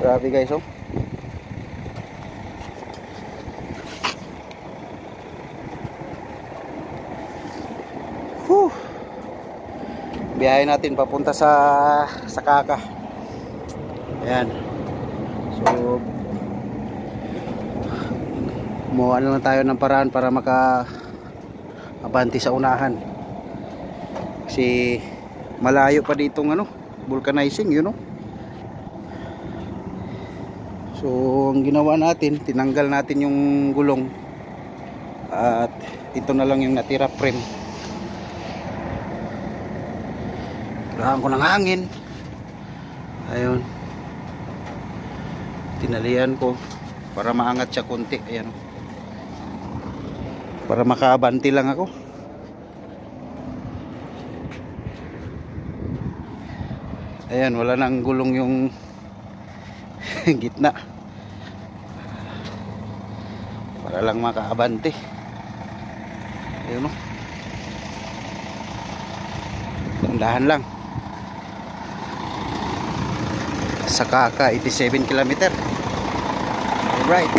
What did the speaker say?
Grabe guys, oh. Whew. Biyahe natin papunta sa Sakaka. Ayan. So kumuha na lang tayo ng paraan para maka-abanti sa unahan. Kasi malayo pa ditong vulcanizing, you know. So ang ginawa natin, tinanggal natin yung gulong at ito na lang yung natira frame. Kailangan ko ng hangin. Ayun, tinalian ko para maangat siya konti. Ayan, para makaabanti lang ako. Ayan, wala nang gulong yung gitna para lang makaabante. Ayun, tandahan lang. Sakaka 87 km. Alright.